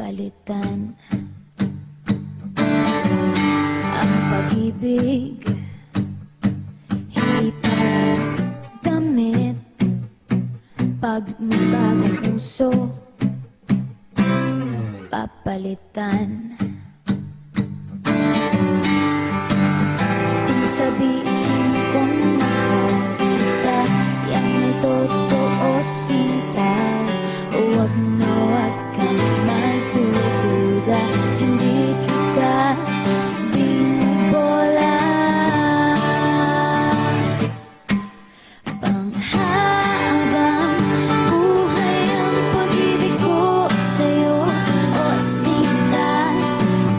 papalitan ang pag-ibig. Hindi parang damit pag may bagong puso papalitan. Kung sabihin kong mahal kita, yan ay totoo sinta. Huwag na huwag kang magdududa, hindi kita binobola. Panghabang buhay ang pag-ibig ko sa'yo, o sinta.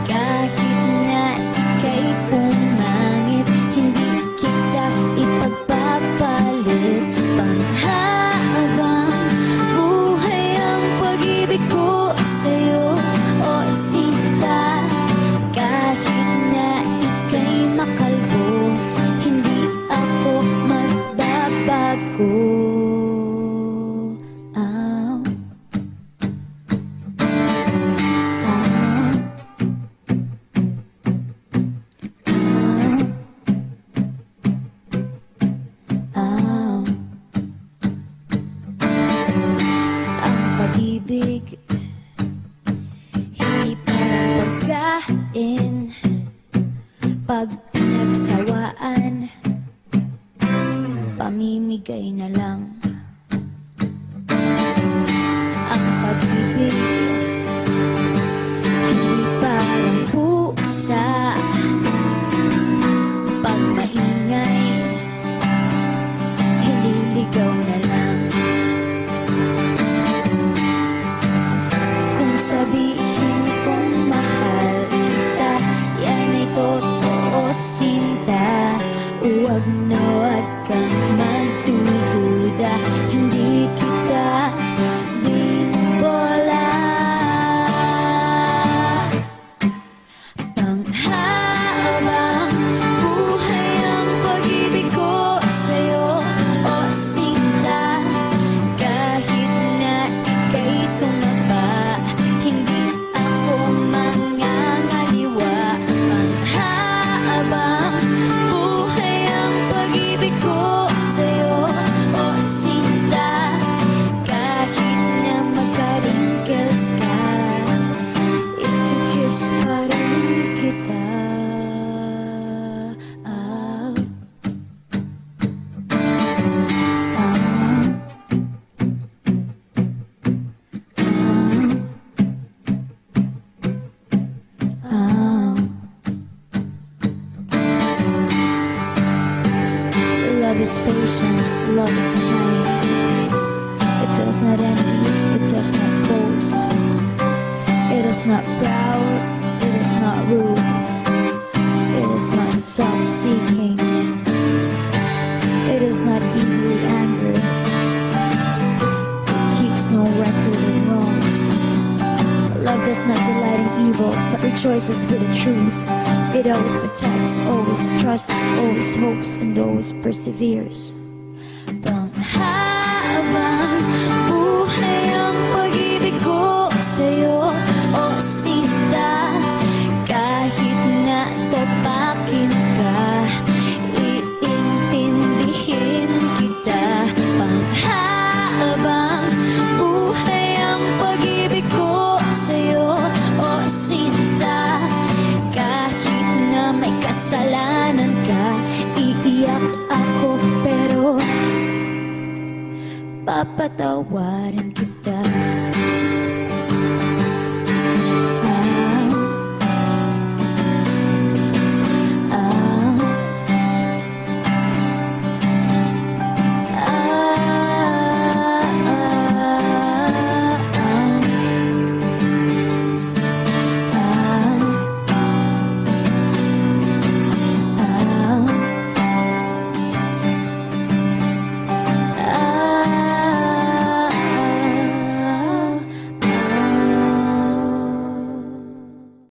Kahit na ika'y pumangit, hindi kita ipagpapalit. Panghabang buhay ang pag-ibig ko sa'yo, o sinta. Kahit na ika'y makalbo, hindi ako magbabago. Ang pag-ibig hindi parang pagkain, pag pinagsawaan, pamimigay na lang. Ang pag-ibig hindi parang pusa, pag maingay, hililigaw na lang. Kung sabihin kong mahal kita, yan ay totoo sinta. Huwag na huwag kang magdududa, hindi kita binobola. Panghabang buhay ang pag-ibig ko sa'yo, o sinta. Kahit na ika'y tumaba, hindi ako mangangaliwa. Panghabang buhay ang pag-ibig ko sa'yo, o sinta. Kahit na magka-wrinkles ka, ikikiss pa rin kita. Love is patient, love is kind. It does not envy, it does not boast. It is not proud, it is not rude. It is not self-seeking. It is not easily angered. It keeps no record of wrongs. Love does not delight in evil, but rejoices with the truth. It always protects, always trusts, always hopes, and always perseveres.